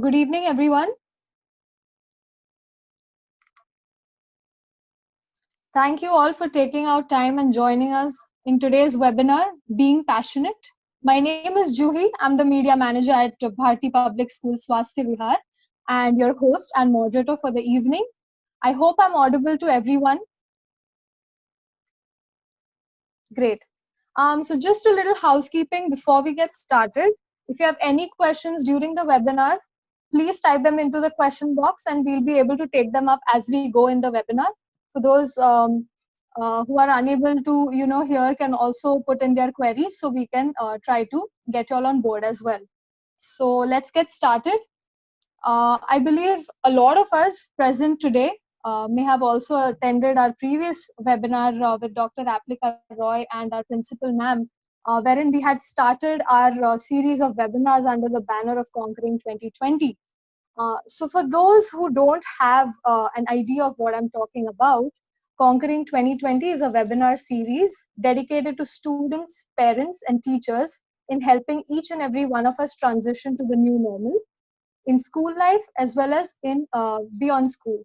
Good evening, everyone. Thank you all for taking out time and joining us in today's webinar, Being Passionate. My name is Juhi. I'm the media manager at Bharti Public School, Swasthya Vihar, and your host and moderator for the evening. I hope I'm audible to everyone. Great. So just a little housekeeping before we get started. If you have any questions during the webinar, please type them into the question box and we'll be able to take them up as we go in the webinar. For those who are unable to, hear can also put in their queries so we can try to get you all on board as well. So let's get started. I believe a lot of us present today may have also attended our previous webinar with Dr. Aplika Roy and our principal ma'am, wherein we had started our series of webinars under the banner of Conquering 2020. So for those who don't have an idea of what I'm talking about, Conquering 2020 is a webinar series dedicated to students, parents, and teachers in helping each and every one of us transition to the new normal in school life as well as in beyond school.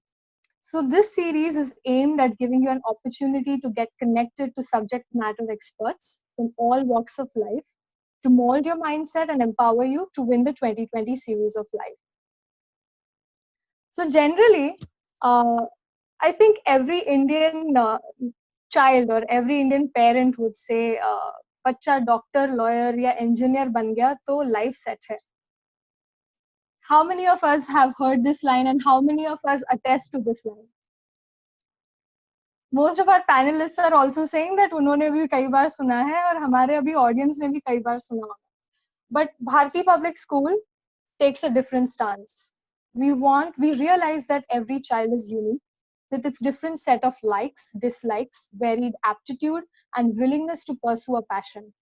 So this series is aimed at giving you an opportunity to get connected to subject matter experts in all walks of life to mold your mindset and empower you to win the 2020 series of life. So generally, I think every Indian child or every Indian parent would say, "Bachcha doctor, lawyer या engineer बन गया तो life set है." How many of us have heard this line and how many of us attest to this line? Most of our panelists are also saying that उन्होंने भी कई बार सुना है और हमारे अभी audience ने भी कई बार सुना होगा. But Bharti Public School takes a different stance. We realize that every child is unique with its different set of likes, dislikes, varied aptitude, and willingness to pursue a passion.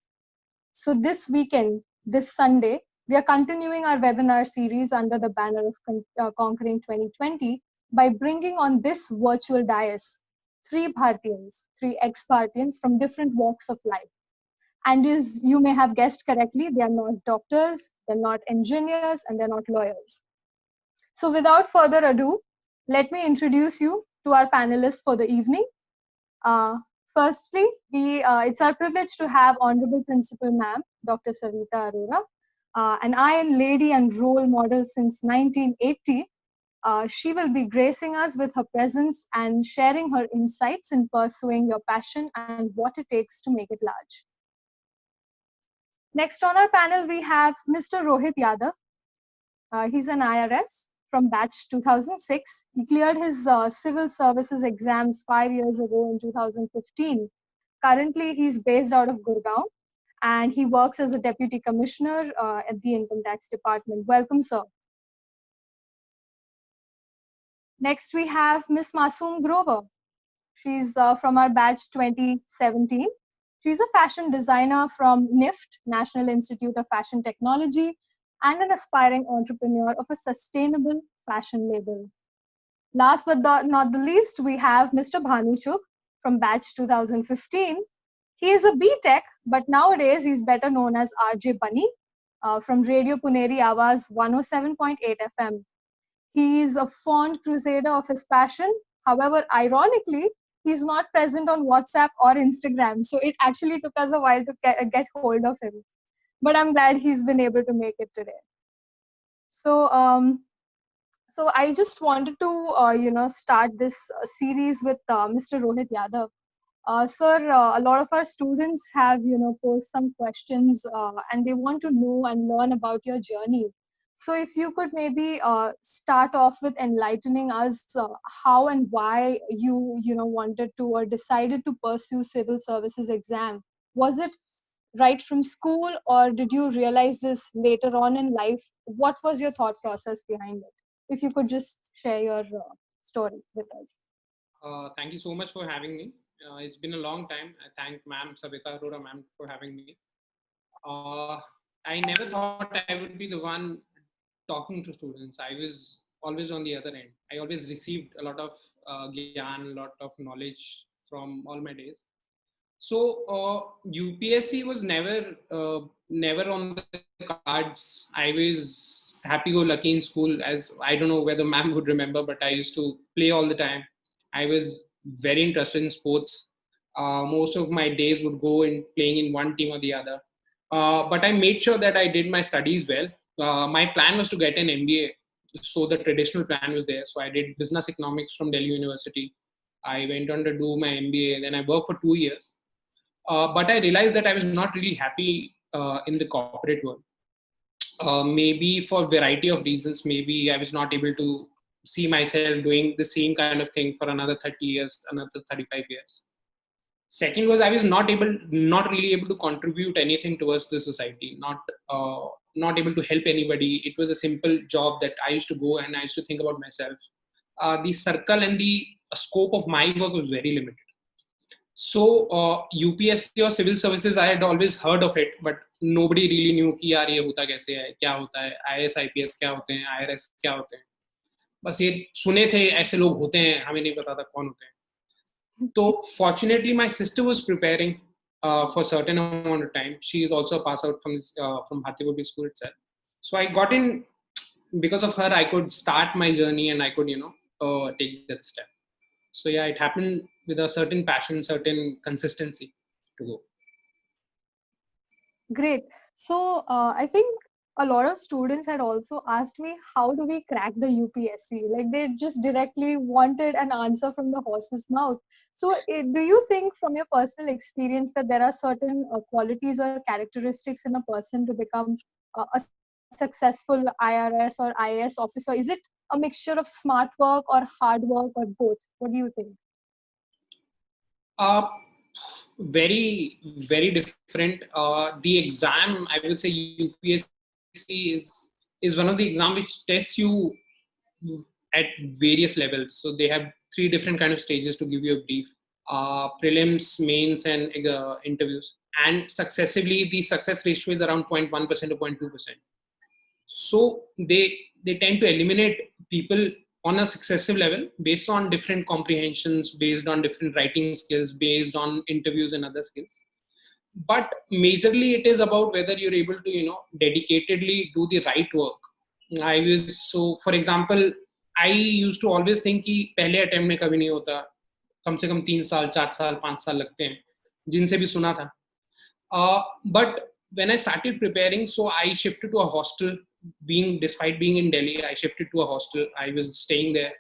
So this weekend, this Sunday, we are continuing our webinar series under the banner of Conquering 2020 by bringing on this virtual dais, three Bhartians, three ex-Bhartians from different walks of life. And as you may have guessed correctly, they are not doctors, they're not engineers, and they're not lawyers. So without further ado, let me introduce you to our panelists for the evening. Firstly, it's our privilege to have Honorable Principal Ma'am, Dr. Savita Arora, an Iron Lady and role model since 1980. She will be gracing us with her presence and sharing her insights in pursuing your passion and what it takes to make it large. Next on our panel, we have Mr. Rohit Yadav. He's an IRS from batch 2006. He cleared his civil services exams 5 years ago in 2015. Currently, he's based out of Gurgaon and he works as a deputy commissioner at the income tax department. Welcome, sir. Next, we have Miss Masoom Grover. She's from our batch 2017. She's a fashion designer from NIFT, National Institute of Fashion Technology, and an aspiring entrepreneur of a sustainable fashion label. Last but not the least, we have Mr. Bhanu Chugh from batch 2015. He is a B.Tech, but nowadays he's better known as RJ Bunny from Radio Puneri Awaz 107.8 FM. He is a fond crusader of his passion. However, ironically, he's not present on WhatsApp or Instagram. So it actually took us a while to get hold of him. But I'm glad he's been able to make it today. So I just wanted to, start this series with Mr. Rohit Yadav. Sir, a lot of our students have, posed some questions and they want to know and learn about your journey. So if you could maybe start off with enlightening us how and why you, wanted to or decided to pursue civil services exam. Was it right from school or did you realize this later on in life? What was your thought process behind it? If you could just share your story with us. Thank you so much for having me. It's been a long time. I thank Ma'am Savita Arora Ma'am for having me. I never thought I would be the one talking to students. I was always on the other end. I always received a lot of gyan, a lot of knowledge from all my days. So UPSC was never on the cards. I was happy-go-lucky in school. As I don't know whether ma'am would remember, but I used to play all the time. I was very interested in sports. Most of my days would go in playing in one team or the other. But I made sure that I did my studies well. My plan was to get an MBA, so the traditional plan was there. So I did business economics from Delhi University. I went on to do my MBA. Then I worked for 2 years. But I realized that I was not really happy in the corporate world. Maybe for a variety of reasons. Maybe I was not able to see myself doing the same kind of thing for another 30 years, another 35 years. Second was I was not really able to contribute anything towards the society, not able to help anybody. It was a simple job that I used to go and I used to think about myself. The circle and the scope of my work was very limited. So UPSC or civil services, I had always heard of it, but nobody really knew कि यार ये होता कैसे है, क्या होता है, IAS IPS क्या होते हैं, IRS क्या होते हैं. बस ये सुने थे ऐसे लोग होते हैं, हमें नहीं पता था कौन होते हैं. So fortunately, my sister was preparing for a certain amount of time. She is also a pass out from Bharti Public School itself. So I got in because of her. I could start my journey and I could take that step. So yeah, it happened with a certain passion, certain consistency to go. Great. So I think a lot of students had also asked me, how do we crack the UPSC? Like they just directly wanted an answer from the horse's mouth. So do you think from your personal experience that there are certain qualities or characteristics in a person to become a successful IRS or IAS officer? Is it a mixture of smart work or hard work or both? What do you think? Very, very different. The exam, I would say UPSC is one of the exam which tests you at various levels. So they have 3 different kind of stages to give you a brief. Prelims, mains, and interviews. And successively, the success ratio is around 0.1% or 0.2%. So they tend to eliminate people on a successive level based on different comprehensions, based on different writing skills, based on interviews and other skills. But majorly it is about whether you're able to dedicatedly do the right work. For example, I used to always think कि पहले attempt में कभी नहीं होता, कम से कम 3 साल 4 साल 5 साल लगते हैं, जिनसे भी सुना था. But when I started preparing, so I shifted to a hostel. Despite being in Delhi, I shifted to a hostel. I was staying there.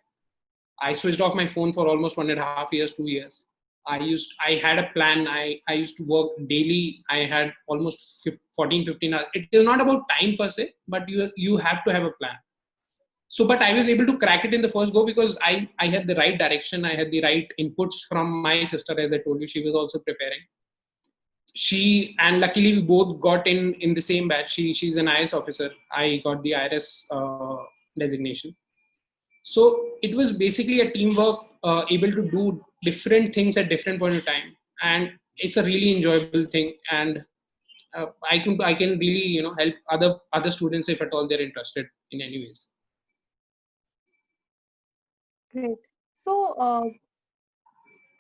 I switched off my phone for almost 1.5 years, 2 years. I had a plan. I used to work daily. I had almost 14, 15 hours. It is not about time per se, but you have to have a plan. So, but I was able to crack it in the first go because I had the right direction. I had the right inputs from my sister. As I told you, she was also preparing. And luckily we both got in the same batch. She's an IS officer. I got the IRS designation. So it was basically a teamwork, able to do different things at different point of time, and it's a really enjoyable thing. And I can really help other students if at all they're interested in any ways. Great. So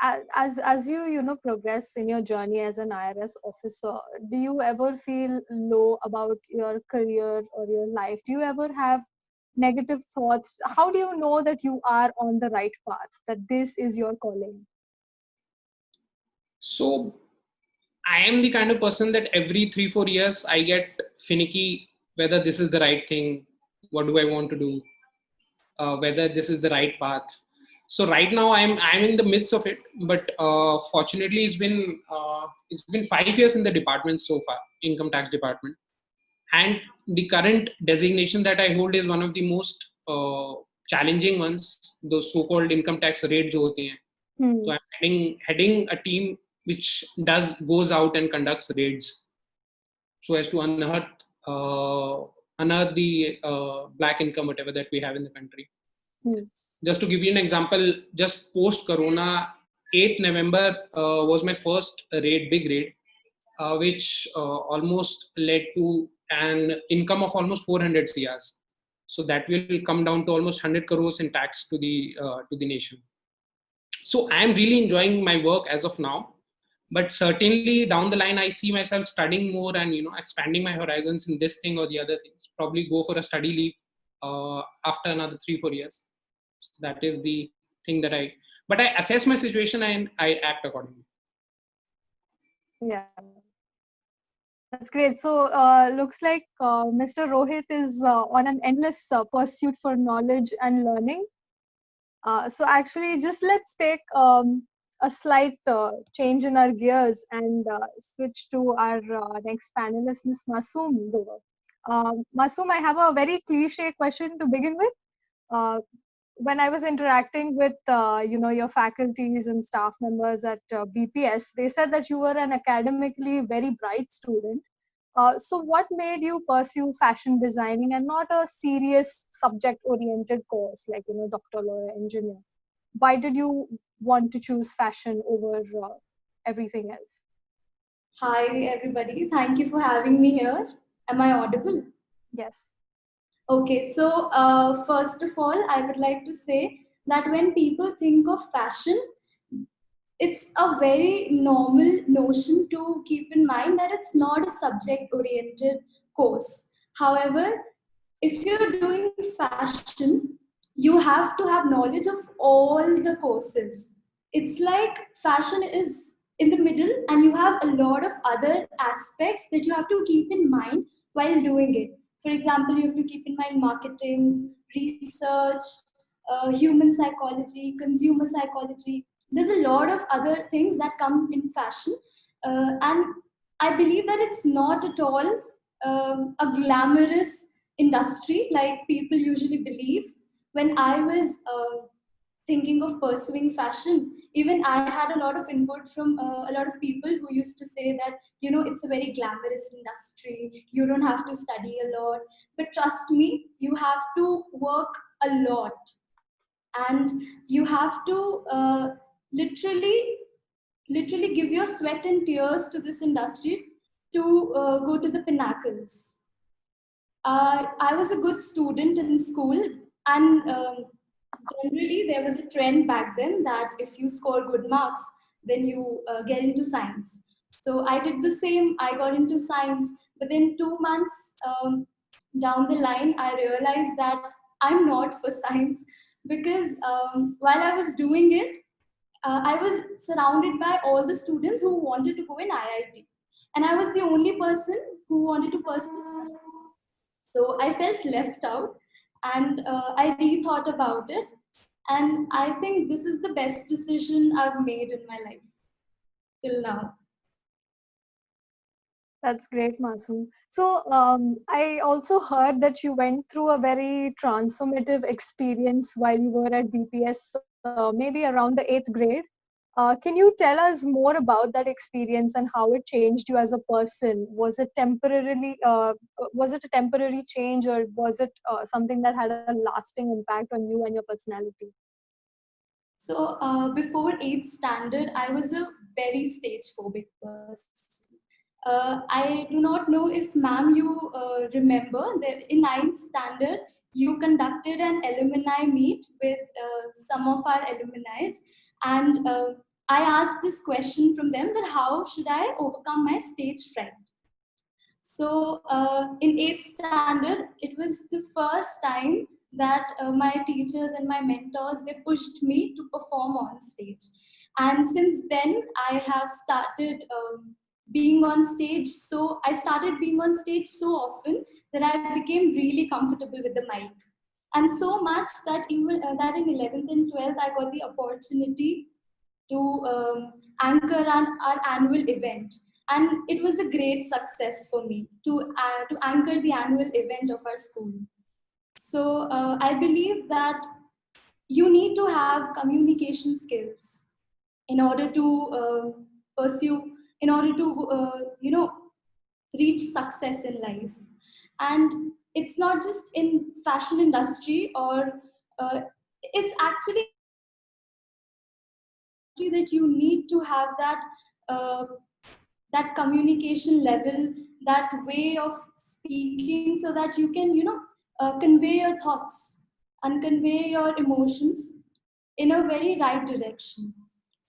as you progress in your journey as an IRS officer, do you ever feel low about your career or your life? Do you ever have negative thoughts? How do you know that you are on the right path, that this is your calling? So I am the kind of person that every 3-4 years I get finicky whether this is the right thing, what do I want to do, whether this is the right path. So right now I'm in the midst of it, but fortunately it's been 5 years in the department so far, income tax department, and the current designation that I hold is one of the most challenging ones, those so-called income tax raid jo hote hain. So I'm heading a team which goes out and conducts raids so as to unearth the black income, whatever that we have in the country. Just to give you an example, just post-Corona, 8th November was my first big raid, which almost led to an income of almost 400 CRs. So that will come down to almost 100 crores in tax to the nation. So I am really enjoying my work as of now. But certainly down the line, I see myself studying more and expanding my horizons in this thing or the other things. Probably go for a study leave after another 3-4 years. That is the thing that but I assess my situation and I act accordingly. Yeah, that's great. So, looks like Mr. Rohit is on an endless pursuit for knowledge and learning. So, actually, just let's take a slight change in our gears and switch to our next panelist, Ms. Masoom. Masoom, I have a very cliche question to begin with. When I was interacting with your faculties and staff members at BPS, they said that you were an academically very bright student. So what made you pursue fashion designing and not a serious subject-oriented course like doctor, lawyer, engineer? Why did you want to choose fashion over everything else? Hi, everybody. Thank you for having me here. Am I audible? Yes. Okay, so first of all, I would like to say that when people think of fashion, it's a very normal notion to keep in mind that it's not a subject oriented course. However, if you're doing fashion, you have to have knowledge of all the courses. It's like fashion is in the middle, and you have a lot of other aspects that you have to keep in mind while doing it. For example, you have to keep in mind marketing, research, human psychology, consumer psychology. There's a lot of other things that come in fashion, and I believe that it's not at all a glamorous industry like people usually believe. When I was thinking of pursuing fashion, even I had a lot of input from a lot of people who used to say that it's a very glamorous industry, you don't have to study a lot. But trust me, you have to work a lot, and you have to literally literally give your sweat and tears to this industry to go to the pinnacles. I was a good student in school, and generally there was a trend back then that if you score good marks, then you get into science. So I did the same. I got into science, but then 2 months down the line, I realized that I'm not for science because while I was doing it, I was surrounded by all the students who wanted to go in IIT, and I was the only person who wanted to pursue. So I felt left out, and I rethought about it. And I think this is the best decision I've made in my life till now. That's great, Masoom. So I also heard that you went through a very transformative experience while you were at BPS, maybe around the 8th grade. Can you tell us more about that experience and how it changed you as a person? Was it a temporary change, or was it something that had a lasting impact on you and your personality? So before 8th standard, I was a very stage phobic person. I do not know if ma'am you remember that in 9th standard you conducted an alumni meet with some of our alumni, and I asked this question from them that how should I overcome my stage fright. So in 8th standard, it was the first time that my teachers and my mentors, they pushed me to perform on stage. And since then, I have started being on stage. So I started being on stage so often that I became really comfortable with the mic. And so much that even that in 11th and 12th, I got the opportunity to anchor our annual event, and it was a great success for me to anchor the annual event of our school. So I believe that you need to have communication skills in order to pursue, in order to reach success in life. And it's not just in fashion industry, or it's actually that you need to have that communication level, that way of speaking, so that you can convey your thoughts and convey your emotions in a very right direction.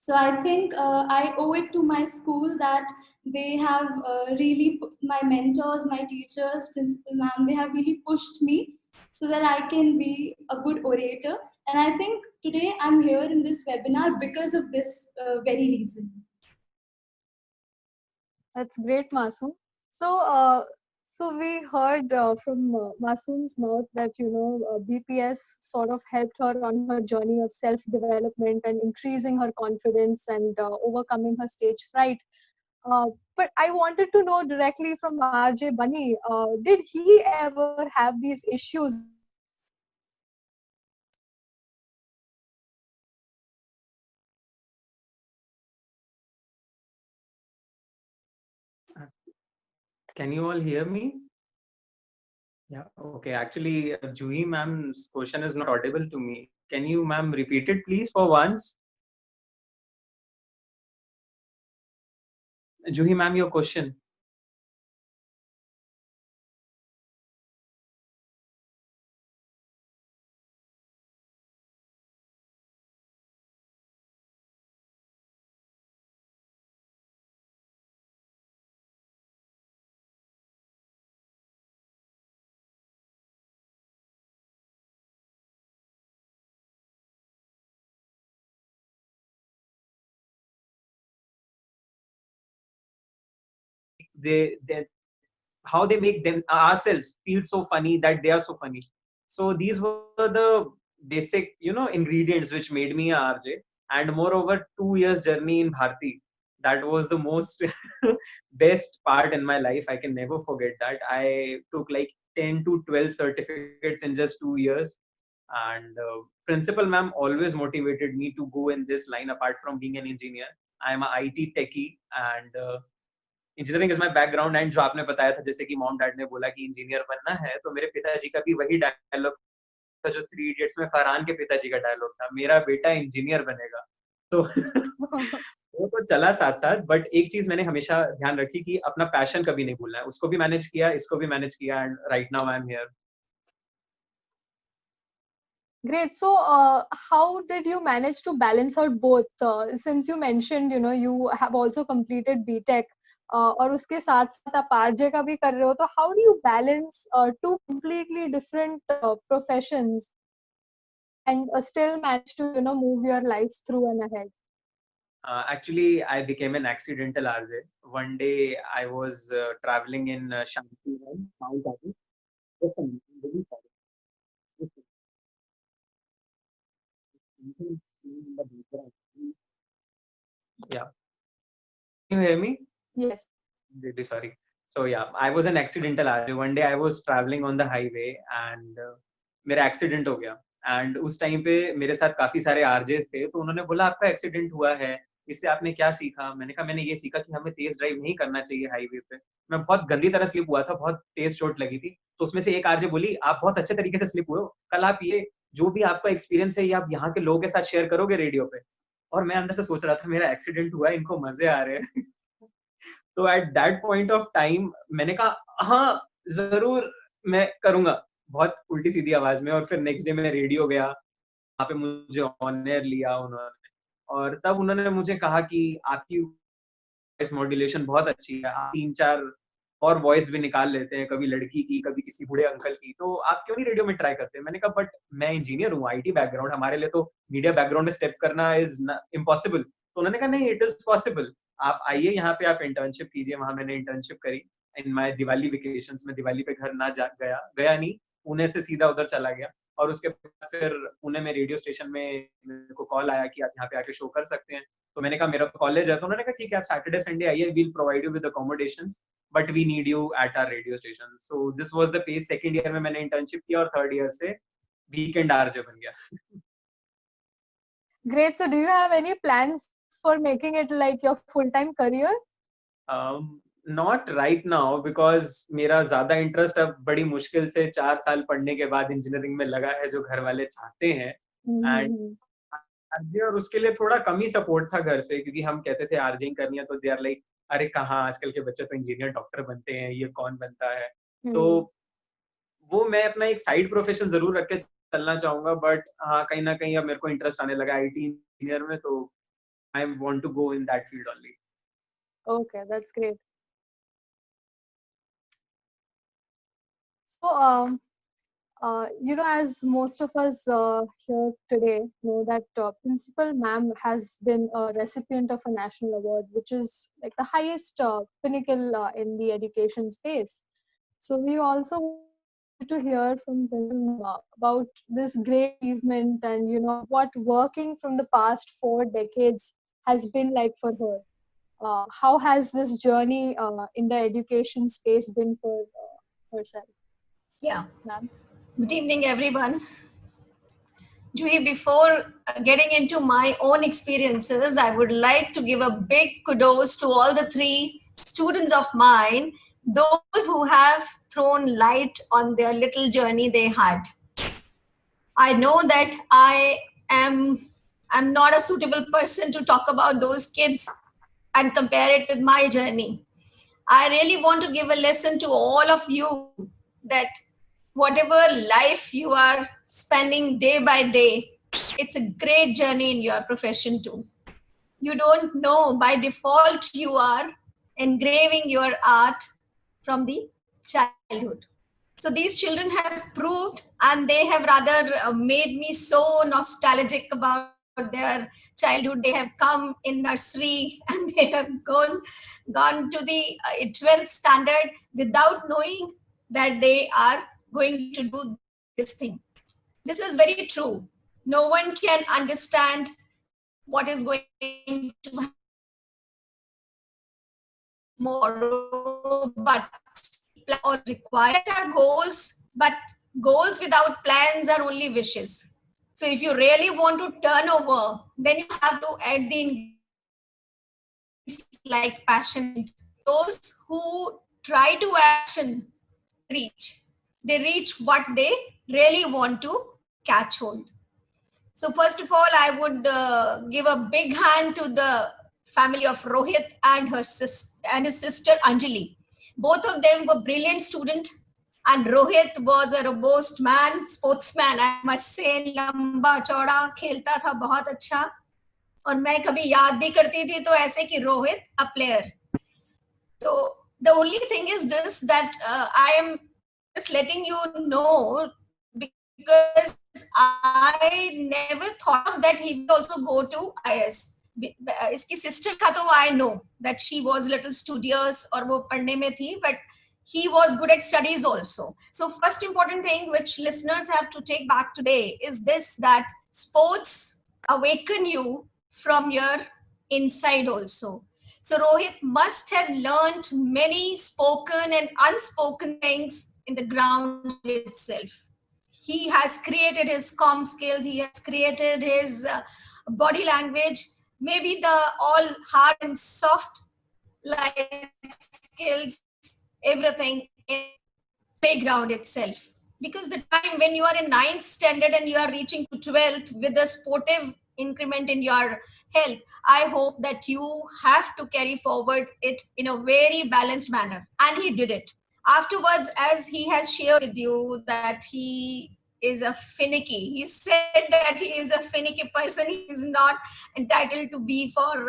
So I think I owe it to my school that they have really, my mentors, my teachers, principal ma'am, they have really pushed me so that I can be a good orator. And I think today I'm here in this webinar because of this very reason. That's great, Masoom. So, so we heard from Masoom's mouth that BPS sort of helped her on her journey of self-development and increasing her confidence and overcoming her stage fright. But I wanted to know directly from RJ Bunny, did he ever have these issues when he was studying in BPS? Can you all hear me? Yeah, okay. Actually, Juhi ma'am's question is not audible to me. Can you, ma'am, repeat it, please, for once? Juhi ma'am, your question. They how they make them ourselves feel so funny that they are so funny. So these were the basic ingredients which made me a RJ. And moreover, 2 years journey in Bharti, that was the most best part in my life. I can never forget that. I took like 10 to 12 certificates in just 2 years. And principal ma'am always motivated me to go in this line apart from being an engineer. I am a IT techie, and engineering is my background. And जो आपने बताया था, जैसे कि mom dad ने बोला कि engineer बनना है, तो मेरे पिताजी का भी वही डायलॉग था जो थ्री इडियट्स में फरहान के पिताजी का डायलॉग था, मेरा बेटा इंजीनियर बनेगा. तो वो तो चला साथ साथ. बट एक चीज मैंने हमेशा ध्यान रखी कि अपना पैशन कभी नहीं भूलना है. उसको भी मैनेज किया, इसको भी मैनेज किया, and right now I am here. Great. So, how did you manage to balance out both? Since you mentioned, you have also completed B.Tech, और उसके साथ साथ आप आरजे का भी कर रहे हो, तो how do you balance two completely different professions and still manage to move your life through and ahead? Actually, I became an accidental RJ. One day, I was traveling in Shanti, Mount Abu. Just a minute, I'm really sorry. Just a minute. In the background. Yeah. Can you hear me? Yes. Really sorry. So yeah, I was an accidental RJ. One day I was traveling on the highway and मेरा accident हो गया. And उस time पे मेरे साथ काफी सारे RJs थे, तो उन्होंने बोला आपका एक्सीडेंट हुआ है, इससे आपने क्या सीखा? मैंने कहा मैंने ये सीखा कि हमें तेज ड्राइव नहीं करना चाहिए हाईवे पे. मैं बहुत गंदी तरह स्लिप हुआ था, बहुत तेज चोट लगी थी. तो उसमें से एक आरजे बोली आप बहुत अच्छे तरीके से स्लिप हुए हो, कल आप ये जो भी आपका एक्सपीरियंस है ये आप यहाँ के लोगों के साथ शेयर करोगे रेडियो पे. और मैं अंदर से सोच रहा था मेरा एक्सीडेंट हुआ है, इनको मजे आ रहे हैं. तो at that point of time मैंने कहा हाँ जरूर मैं करूंगा, बहुत उल्टी सीधी आवाज में. और फिर नेक्स्ट डे मैं रेडियो गया, वहाँ पे मुझे ऑनर लिया उन्होंने. और तब उन्होंने मुझे कहा कि आपकी वॉइस मॉड्यूलेशन बहुत अच्छी है, आप 3-4 और वॉइस भी निकाल लेते हैं, कभी लड़की की, कभी किसी बूढ़े अंकल की, तो आप क्यों नहीं रेडियो में ट्राई करते हैं? मैंने कहा बट मैं इंजीनियर हूँ, आईटी बैकग्राउंड, हमारे लिए तो मीडिया बैकग्राउंड में स्टेप करना इज इम्पॉसिबल. तो उन्होंने कहा नहीं, इट इज पॉसिबल, आप आइए यहाँ पे, आप इंटर्नशिप कीजिए. वहां मैंने इंटर्नशिप करी इन माय दिवाली वेकेशंस में. दिवाली पे घर ना जा गया नहीं, पुणे से सीधा उधर चला गया. और उसके बाद फिर पुणे में रेडियो स्टेशन में मेरे को कॉल आया कि आप यहाँ पे आके शो कर सकते हैं. तो मैंने कहा मेरा तो कॉलेज है. तो उन्होंने कहा ठीक है आप सैटरडे संडे आइए, we'll provide you with accommodations, but we need you at our radio station. So this was the page. Second year में मैंने इंटर्नशिप किया और थर्ड ईयर से वीकेंड आरजे बन गया. Great. So, do you have any plans for making it like your full-time career? Not right now, because मेरा ज्यादा interest अब बड़ी मुश्किल से 4 साल पढ़ने के बाद इंजीनियरिंग में लगा है, जो घर वाले चाहते हैं. एंड आरजे, और उसके लिए थोड़ा कम ही सपोर्ट था घर से, क्योंकि हम कहते थे आरजेइंग करनी है, तो दे आर लाइक अरे कहाँ आजकल के बच्चे तो इंजीनियर डॉक्टर बनते हैं, ये कौन बनता है. तो वो मैं अपना एक साइड प्रोफेशन जरूर रख के चलना चाहूंगा. बट हाँ, कहीं ना कहीं अब मेरे को इंटरेस्ट आने लगा आईटी इंजीनियर में, तो I want to go in that field only. Okay, that's great. So, as most of us here today know that Principal Ma'am has been a recipient of a national award, which is like the highest pinnacle in the education space. So we also wanted to hear from Principal Ma'am about this great achievement and what working from the past 4 decades has been like for her. How has this journey in the education space been for herself, Yeah. ma'am? Good evening, everyone. Juhi, before getting into my own experiences, I would like to give a big kudos to all the 3 students of mine, those who have thrown light on their little journey they had. I know that I'm not a suitable person to talk about those kids and compare it with my journey. I really want to give a lesson to all of you that whatever life you are spending day by day, it's a great journey in your profession too. You don't know, by default, you are engraving your art from the childhood. So these children have proved, and they have rather made me so nostalgic about their childhood. They have come in nursery and they have gone to the 12th standard without knowing that they are going to do this thing. This is very true. No one can understand what is going to happen tomorrow, but or required are goals, but goals without plans are only wishes. So if you really want to turn over, then you have to add the ingredients like passion into it. Those who try to action, reach. They reach what they really want to catch hold. So first of all, I would give a big hand to the family of Rohit and his sister Anjali. Both of them were brilliant students, and Rohit was a robust man, sportsman. I must say, लंबा चौड़ा खेलता था बहुत अच्छा. और मैं कभी याद भी करती थी तो ऐसे कि Rohit a player. So the only thing is this, that I am just letting you know, because I never thought of that he will also go to IS. इसकी sister का तो I know that she was little studious और वो पढ़ने में थी, but he was good at studies also. So first important thing which listeners have to take back today is this, that sports awaken you from your inside also. So Rohit must have learned many spoken and unspoken things in the ground itself. He has created his comm skills, he has created his body language, maybe the all hard and soft life skills, everything in playground itself. Because the time when you are in 9th standard and you are reaching to 12th with a sportive increment in your health, I hope that you have to carry forward it in a very balanced manner. And he did it. Afterwards, as he has shared with you that he is a finicky, he said that he is a finicky person. He is not entitled to be for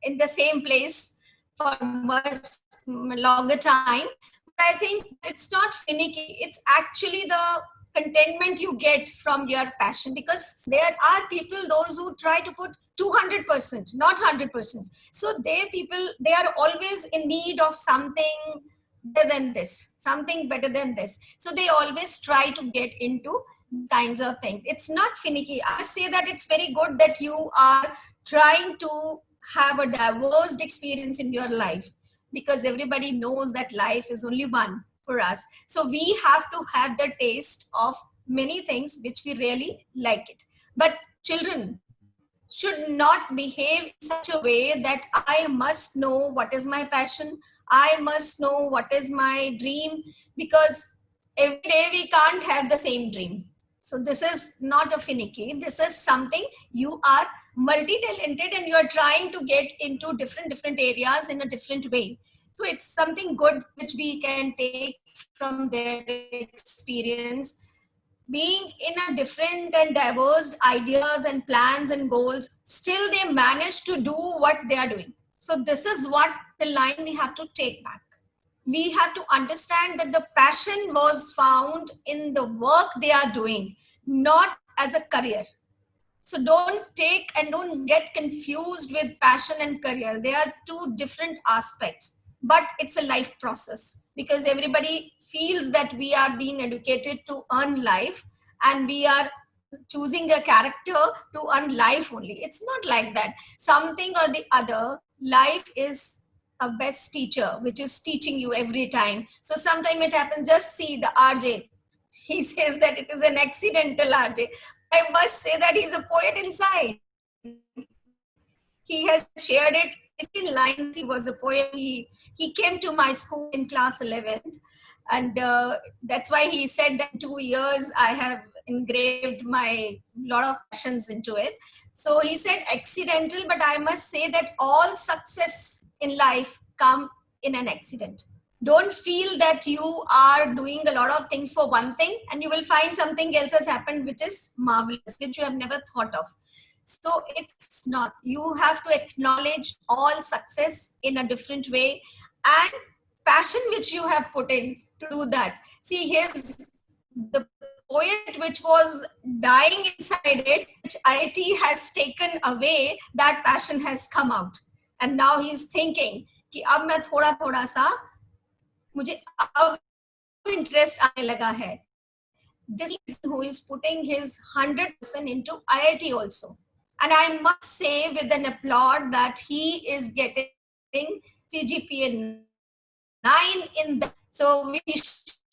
in the same place for much longer time. But I think it's not finicky. It's actually the contentment you get from your passion, because there are people, those who try to put 200%, not 100%. So they are always in need of something better than this, something better than this. So they always try to get into kinds of things. It's not finicky. I say that it's very good that you are trying to have a diverse experience in your life, because everybody knows that life is only one for us. So we have to have the taste of many things which we really like it. But children should not behave in such a way that I must know what is my passion, I must know what is my dream, because every day we can't have the same dream. So this is not a finicky. This is something, you are multi-talented and you are trying to get into different areas in a different way. So it's something good which we can take from their experience. being in a different and diverse ideas and plans and goals, still they manage to do what they are doing. So this is what the line we have to take back. We have to understand that the passion was found in the work they are doing, not as a career. So don't take and don't get confused with passion and career. They are two different aspects, but it's a life process, because everybody feels that we are being educated to earn life and we are choosing a character to earn life only. It's not like that. Something or the other, life is a best teacher, which is teaching you every time. So sometimes it happens, just see the RJ. He says that it is an accidental RJ. I must say that he's a poet inside. He has shared it in lines. He was a poet. He came to my school in class 11th. And that's why he said that 2 years I have engraved my lot of passions into it. So he said accidental, but I must say that all success in life come in an accident. Don't feel that you are doing a lot of things for one thing and you will find something else has happened which is marvelous, which you have never thought of. So it's not. You have to acknowledge all success in a different way, and passion which you have put in to do that. See, here's the poet which was dying inside it, which IIT has taken away, that passion has come out. And now he's thinking कि अब मैं थोड़ा थोड़ा सा मुझे अब interest आने लगा है. This is who is putting his 100% into IIT also. And I must say with an applaud that he is getting CGPA 9 in that. So we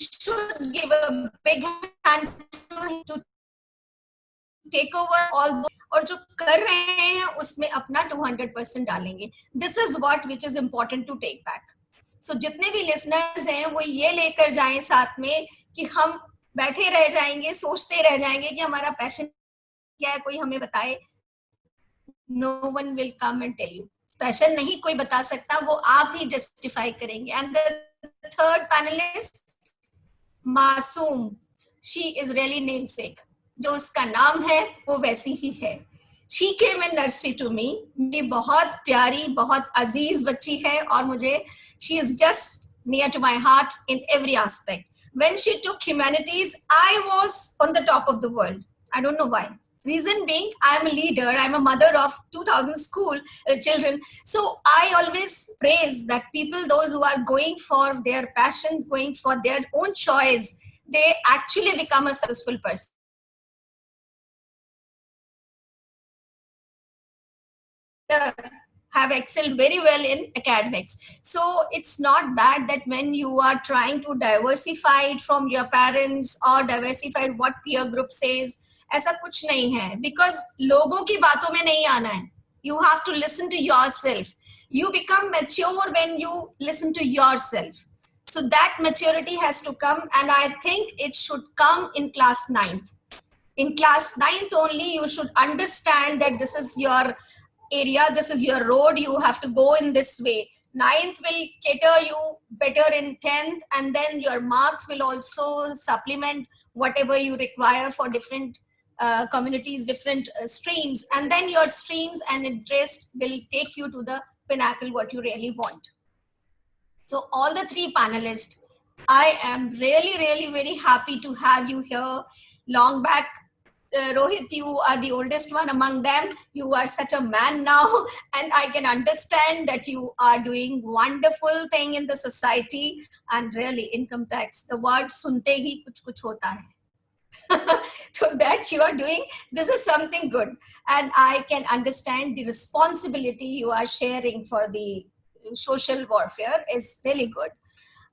should give a big hand to him to take over all those, और जो कर रहे हैं उसमें अपना 200% डालेंगे. This is what which is important to take back. So जितने भी listeners हैं वो ये लेकर जाएं साथ में कि हम बैठे रह जाएंगे, सोचते रह जाएंगे कि हमारा पैशन क्या है, कोई हमें बताए. No one will come and tell you. Passion नहीं कोई बता सकता, वो आप ही justify करेंगे. And the third panelist, Masoom, she is really namesake. जो उसका नाम है वो वैसी ही है. She came in nursery to me. मेरी बहुत प्यारी, बहुत अजीज बच्ची है और मुझे she is just near to my heart in every aspect. When she took humanities, I was on the top of the world. I don't know why. Reason being, I am a leader. I am a mother of 2,000 school children. So I always praise that people, those who are going for their passion, going for their own choice, they actually become a successful person. Have excelled very well in academics. So it's not bad that when you are trying to diversify it from your parents or diversify what peer group says, ऐसा कुछ नहीं है, because लोगों की बातों में नहीं आना है. You have to listen to yourself. You become mature when you listen to yourself. So that maturity has to come, and I think it should come in class 9th. In class 9th only, you should understand that this is your area, this is your road, you have to go in this way. 9th will cater you better in 10th, and then your marks will also supplement whatever you require for different communities, different streams, and then your streams and interest will take you to the pinnacle what you really want. So all the three panelists, I am really, really very happy to have you here. Long back, Rohit, you are the oldest one among them. You are such a man now, and I can understand that you are doing wonderful thing in the society. And really, income tax, the word sunte hi kuch kuch hota hai. So that you are doing, this is something good, and I can understand the responsibility you are sharing for the social warfare is really good.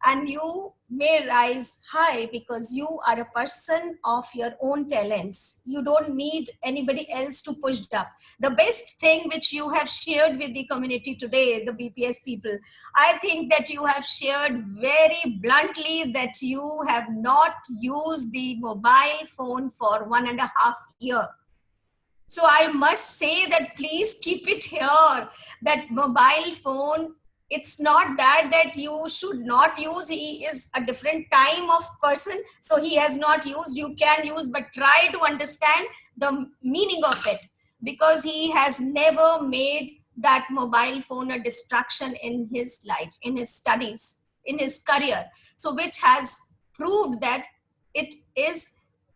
And you may rise high because you are a person of your own talents. You don't need anybody else to push it up. The best thing which you have shared with the community today, the BPS people, I think that you have shared very bluntly that you have not used the mobile phone for 1.5 years. So I must say that please keep it here, that mobile phone It's not that you should not use. He is a different time of person, so he has not used. You can use, but try to understand the meaning of it, because he has never made that mobile phone a distraction in his life, in his studies, in his career. So which has proved that it is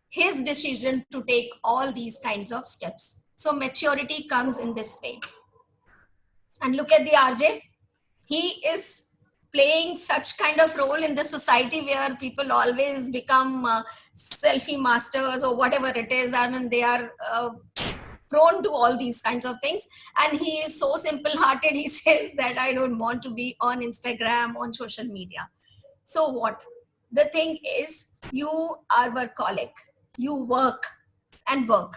his decision to take all these kinds of steps. So maturity comes in this way. And look at the RJ. He is playing such kind of role in the society where people always become selfie masters or whatever it is. I mean, they are prone to all these kinds of things. And he is so simple hearted. He says that I don't want to be on Instagram, on social media. So what? The thing is, you are workaholic. You work and work.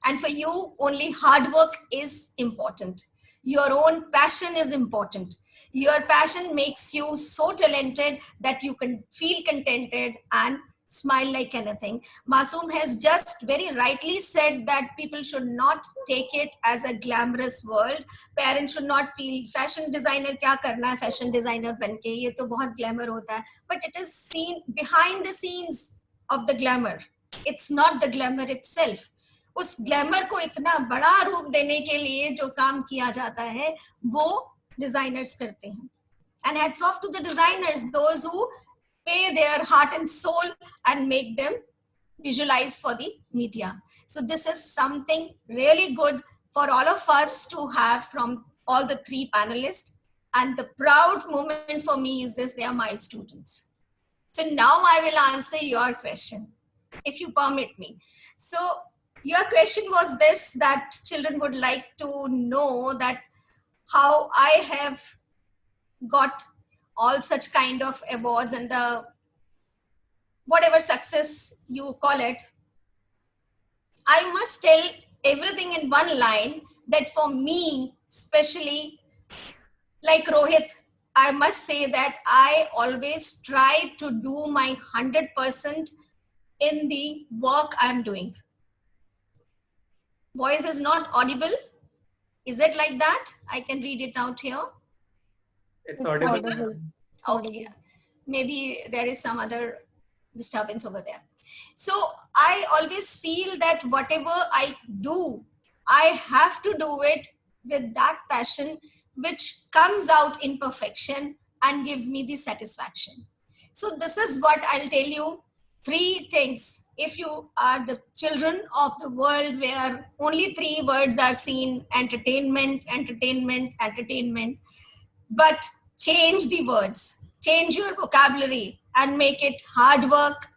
And for you, only hard work is important. Your own passion is important. Your passion makes you so talented that you can feel contented and smile like anything. Masoom has just very rightly said that people should not take it as a glamorous world. Parents should not feel fashion designer kya karna hai, fashion designer banke, ye to bahut glamour hota hai. But it is seen behind the scenes of the glamour. It's not the glamour itself. उस glamour को इतना बड़ा रूप देने के लिए जो काम किया जाता है वो डिजाइनर्स करते हैं. And hats off to the designers, those who pay their heart and soul and make them visualize for the media. So this is something really good for all of us to have from all the three panelists. And the proud moment for me is this: they are my students. So now I will answer your question, if you permit me. So your question was this, that children would like to know that how I have got all such kind of awards and the whatever success you call it. I must tell everything in one line that for me, especially like Rohit, I must say that I always try to do my 100% in the work I'm doing. Voice is not audible. Is it like that? I can read it out here. It's audible. Okay. Maybe there is some other disturbance over there. So I always feel that whatever I do, I have to do it with that passion which comes out in perfection and gives me the satisfaction. So this is what I'll tell you. 3 things. If you are the children of the world where only 3 words are seen: entertainment, entertainment, entertainment, but change the words, change your vocabulary and make it hard work,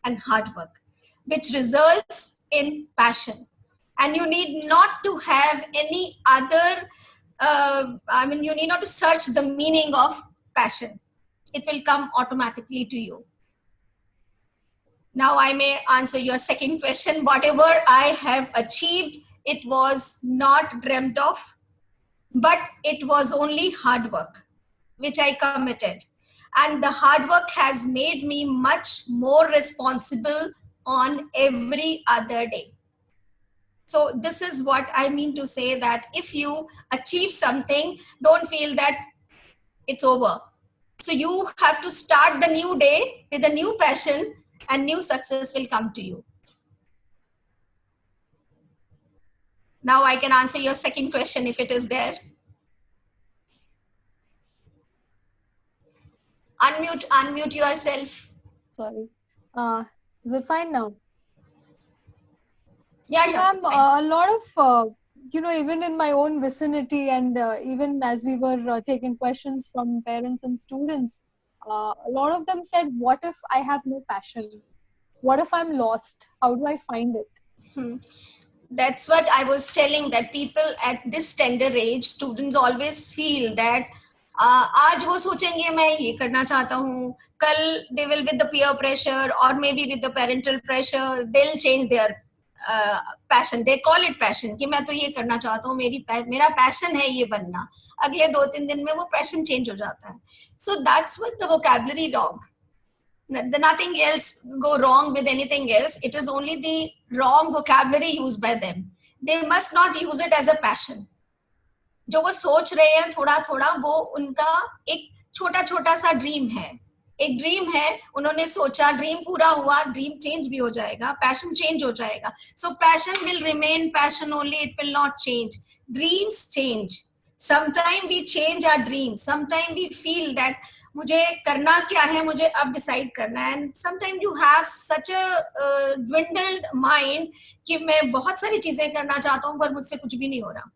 and hard work, which results in passion. And you need not to have any other, you need not to search the meaning of passion. It will come automatically to you. Now I may answer your second question. Whatever I have achieved, it was not dreamt of, but it was only hard work, which I committed. And the hard work has made me much more responsible on every other day. So this is what I mean to say, that if you achieve something, don't feel that it's over. So you have to start the new day with a new passion, and new success will come to you. Now I can answer your second question if it is there. Unmute yourself. Sorry. Is it fine now? Yeah, Ma'am, a lot of, even in my own vicinity, and even as we were taking questions from parents and students, a lot of them said, what if I have no passion? What if I'm lost? How do I find it? That's what I was telling, that people at this tender age, students always feel that आज वो सोचेंगे मैं ये करना चाहता हूँ, कल they will with the peer pressure or maybe with the parental pressure, they'll change their passion. They call it passion कि मैं तो ये करना चाहता हूँ, मेरा passion है ये बनना. अगले 2-3 दिन में वो passion change हो जाता है. So that's what the vocabulary wrong. Nothing else go wrong with anything else. It is only the wrong vocabulary used by them. They must not use it as a passion. जो वो सोच रहे हैं थोड़ा थोड़ा, वो उनका एक छोटा छोटा सा ड्रीम है, एक ड्रीम है, उन्होंने सोचा, ड्रीम पूरा हुआ, ड्रीम चेंज भी हो जाएगा, पैशन चेंज हो जाएगा. So passion will remain passion only, it will not change. Dreams change. Sometime we change our dream, sometime we feel that मुझे करना क्या है, मुझे अब डिसाइड करना है. And sometime you have such a dwindled mind कि मैं बहुत सारी चीजें करना चाहता हूँ पर मुझसे कुछ भी नहीं हो रहा.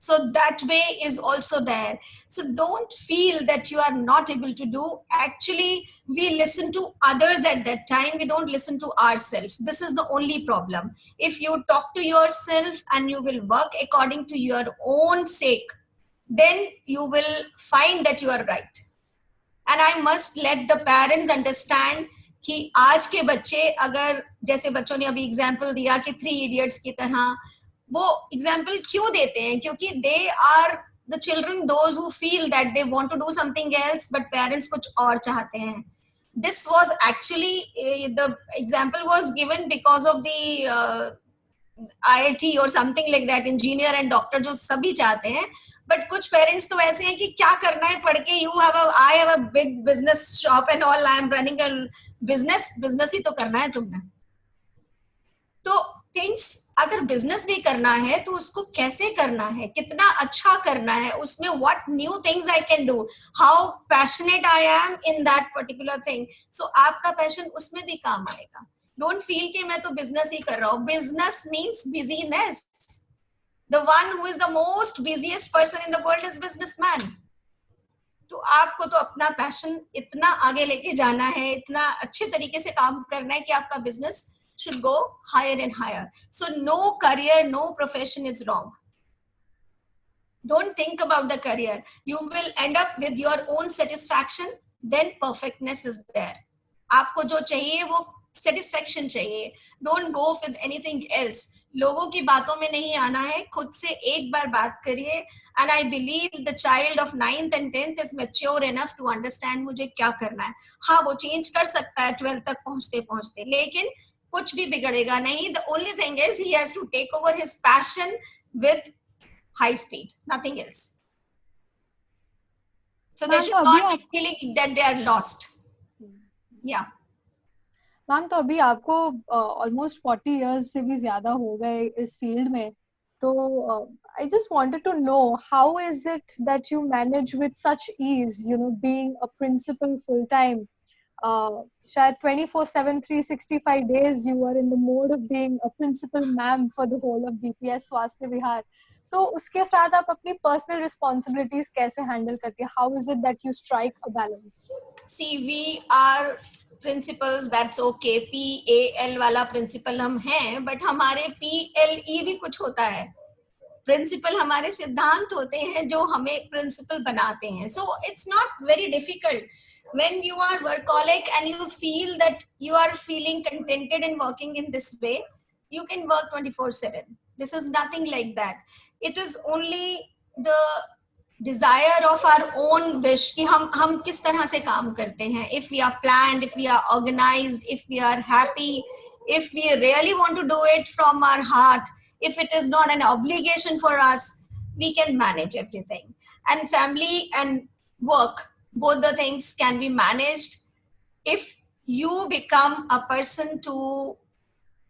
So that way is also there. So don't feel that you are not able to do. Actually, we listen to others at that time. We don't listen to ourselves. This is the only problem. If you talk to yourself and you will work according to your own sake, then you will find that you are right. And I must let the parents understand कि आज के बच्चे, अगर जैसे बच्चों ने अभी example दिया कि 3 इडियट्स की तरह, वो एग्जाम्पल क्यों देते हैं? क्योंकि they are the children those who feel that they want to do something else but parents कुछ और चाहते हैं. This was actually the example was given because of the IIT or something like that, engineer and doctor जो सभी चाहते हैं. But कुछ parents तो ऐसे हैं कि क्या करना है पढ़ के, I have a big business shop and all, I am running a business ही तो करना है तुमने. तो थिंग्स, अगर बिजनेस भी करना है तो उसको कैसे करना है, कितना अच्छा करना है, उसमें what new things I can do, how passionate I am in that particular thing. So आपका पैशन उसमें भी काम आएगा. डोंट फील कि मैं तो बिजनेस ही कर रहा हूँ. Business means business. The one who is the most busiest person in the world is businessman. तो आपको तो अपना पैशन इतना आगे लेके जाना है, इतना अच्छे तरीके से काम करना है कि आपका business should go higher and higher. So no career, no profession is wrong. Don't think about the career. You will end up with your own satisfaction, then perfectness is there. आपको जो चाहिए वो satisfaction चाहिए. Don't go with anything else. लोगों की बातों में नहीं आना है, खुद से एक बार बात करिए. And I believe the child of 9th and 10th is mature enough to understand मुझे क्या करना है. हाँ, वो change कर सकता है 12th तक पहुँचते पहुँचते, लेकिन कुछ भी बिगड़ेगा नहीं. The only thing is he has to take over his passion with high speed, nothing else. So they should not be feeling that they are lost. Yeah. Ma'am, तो अभी आपको ऑलमोस्ट 40 इयर्स से भी ज्यादा हो गए इस फील्ड में, तो I just wanted to know how is it that you manage with such ease, you know, being a principal full time. शायद 24/7 365 days you are in the mode of being a principal ma'am for the whole of BPS स्वास्थ्य विहार. तो उसके साथ आप अपनी personal responsibilities कैसे handle करती है? How is it that you strike a balance? See, we are principals, that's okay. PAL वाला प्रिंसिपल हम हैं, बट हमारे PLE भी कुछ होता है. प्रिंसिपल हमारे सिद्धांत होते हैं जो हमें प्रिंसिपल बनाते हैं. So it's not very difficult. When you are workaholic and you feel that you are feeling contented in working in this way, you can work 24/7. This is nothing like that. It is only the desire of our own wish कि हम किस तरह से काम करते हैं. If we are planned, if we are organized, if we are happy, if we really want to do it from our heart, if it is not an obligation for us, we can manage everything. And family and work, both the things can be managed if you become a person to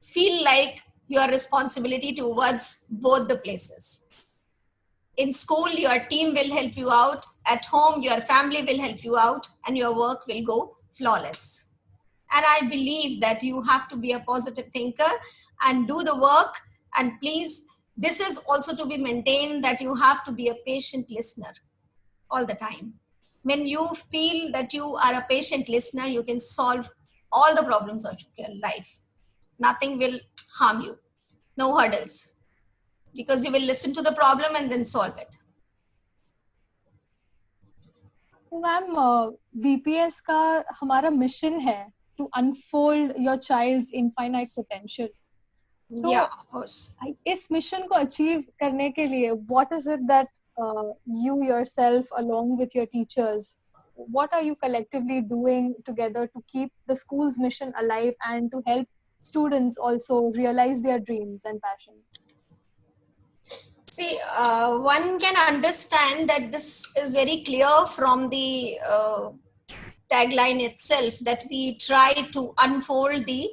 feel like your responsibility towards both the places. In school, your team will help you out. At home, your family will help you out, and your work will go flawless. And I believe that you have to be a positive thinker and do the work. And please, this is also to be maintained, that you have to be a patient listener all the time. When you feel that you are a patient listener, you can solve all the problems of your life. Nothing will harm you. No hurdles. Because you will listen to the problem and then solve it. तो ma'am, BPS का हमारा mission है to unfold your child's infinite potential. So, yeah, of course. इस mission को achieve करने के लिए what is it that you yourself along with your teachers, what are you collectively doing together to keep the school's mission alive and to help students also realize their dreams and passions? See, one can understand that this is very clear from the tagline itself, that we try to unfold the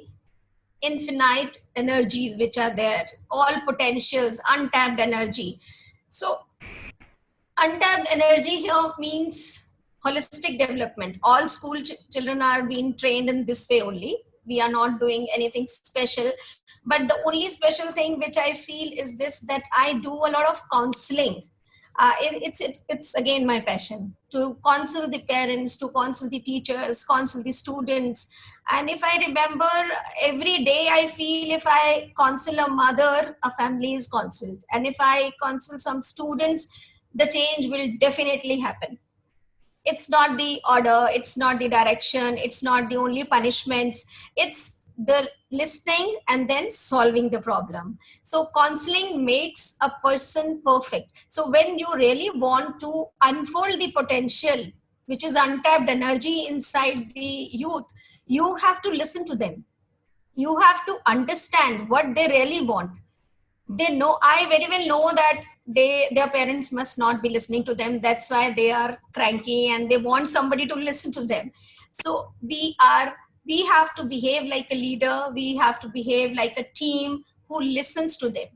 infinite energies which are there, all potentials, untapped energy. So untapped energy here means holistic development. All school children are being trained in this way only. We are not doing anything special. But the only special thing which I feel is this, that I do a lot of counseling. It's again my passion to counsel the parents, to counsel the teachers, counsel the students. And if I remember, every day I feel if I counsel a mother, a family is counseled. And if I counsel some students, the change will definitely happen. It's not the order, it's not the direction, it's not the only punishments, it's the listening and then solving the problem. So counseling makes a person perfect. So when you really want to unfold the potential, which is untapped energy inside the youth, you have to listen to them. You have to understand what they really want. They know, I very well know that their parents must not be listening to them. That's why they are cranky and they want somebody to listen to them. So we have to behave like a leader. We have to behave like a team who listens to them.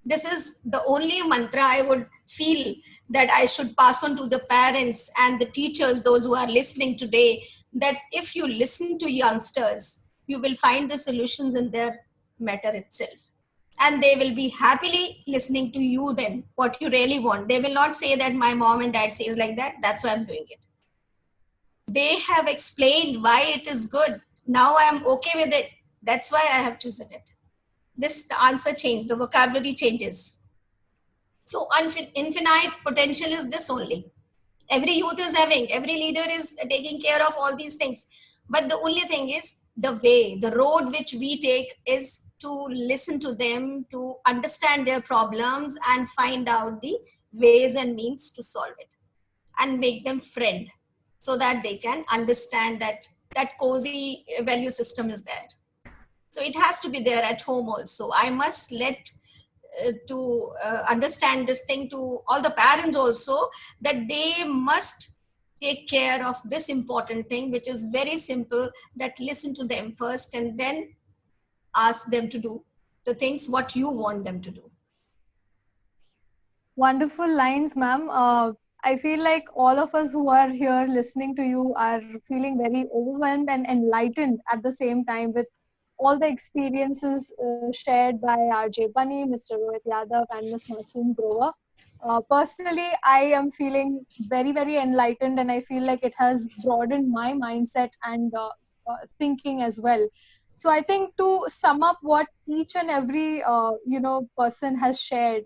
This is the only mantra I would feel that I should pass on to the parents and the teachers, those who are listening today, that if you listen to youngsters, you will find the solutions in their matter itself. And they will be happily listening to you then, what you really want. They will not say that my mom and dad says like that, that's why I'm doing it. They have explained why it is good. Now I am okay with it. That's why I have chosen it. The answer changed, the vocabulary changes. So infinite potential is this only. Every youth is having, every leader is taking care of all these things. But the only thing is the way, the road which we take is to listen to them, to understand their problems and find out the ways and means to solve it and make them friend, so that they can understand that that cozy value system is there. So it has to be there at home also. I must let to understand this thing to all the parents also, that they must take care of this important thing, which is very simple, that listen to them first and then ask them to do the things what you want them to do. Wonderful lines, ma'am. I feel like all of us who are here listening to you are feeling very overwhelmed and enlightened at the same time with all the experiences shared by RJ Bunny, Mr. Rohit Yadav, and Ms. Masoom Grover. Personally, I am feeling very, very enlightened, and I feel like it has broadened my mindset and thinking as well. So I think to sum up what each and every person has shared,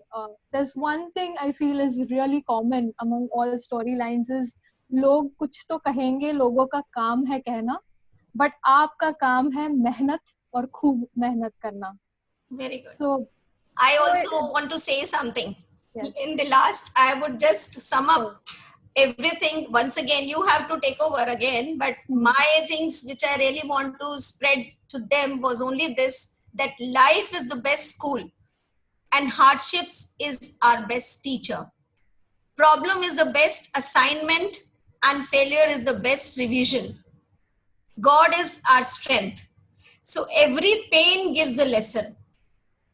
there's one thing I feel is really common among all storylines is लोग कुछ तो कहेंगे, लोगों का काम है कहना, but आपका काम है मेहनत और खूब मेहनत करना. Very good. So I also want to say something. Yes. In the last, I would just sum up everything. Once again, you have to take over again. But my things which I really want to spread to them was only this, that life is the best school and hardships is our best teacher. Problem is the best assignment and failure is the best revision. God is our strength. So every pain gives a lesson.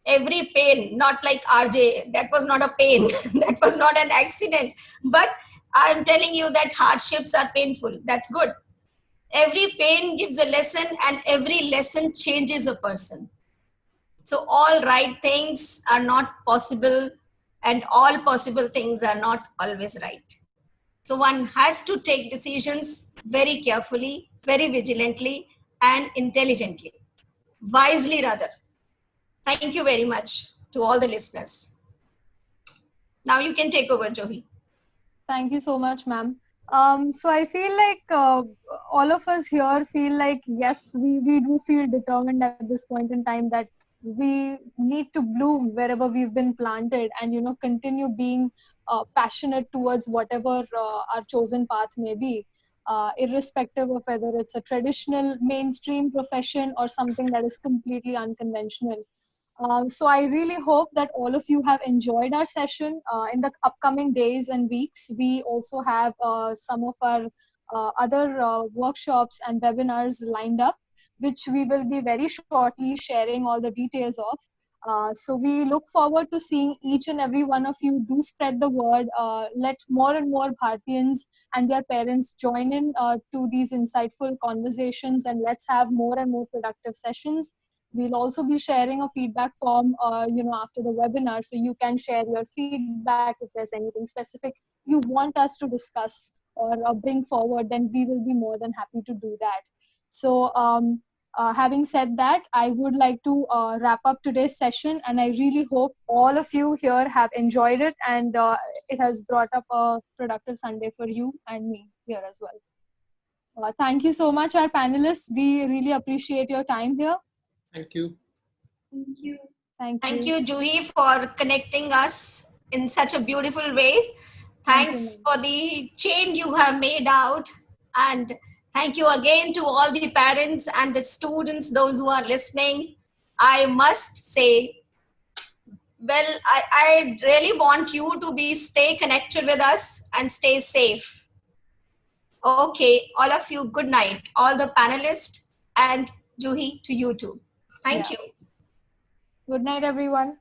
Every pain, not like RJ, that was not a pain, that was not an accident. But I'm telling you that hardships are painful. That's good. Every pain gives a lesson and every lesson changes a person. So all right things are not possible and all possible things are not always right. So one has to take decisions very carefully, very vigilantly and intelligently, wisely rather. Thank you very much to all the listeners. Now you can take over, Johi. Thank you so much, ma'am. So I feel like all of us here feel like, yes, we do feel determined at this point in time that we need to bloom wherever we've been planted and, continue being passionate towards whatever our chosen path may be, irrespective of whether it's a traditional mainstream profession or something that is completely unconventional. So I really hope that all of you have enjoyed our session. In the upcoming days and weeks, we also have some of our other workshops and webinars lined up, which we will be very shortly sharing all the details of. So we look forward to seeing each and every one of you. Do spread the word. Let more and more Bhartians and their parents join in to these insightful conversations, and let's have more and more productive sessions. We'll also be sharing a feedback form, after the webinar, so you can share your feedback. If there's anything specific you want us to discuss or bring forward, then we will be more than happy to do that. So, having said that, I would like to wrap up today's session, and I really hope all of you here have enjoyed it, and it has brought up a productive Sunday for you and me here as well. Thank you so much, our panelists. We really appreciate your time here. Thank you. Thank you. Thank you, Juhi, for connecting us in such a beautiful way. Thanks for the chain you have made out. And thank you again to all the parents and the students, those who are listening. I must say, well, I really want you to stay connected with us and stay safe. Okay, all of you, good night. All the panelists and Juhi, to you too. Thank you. Good night, everyone.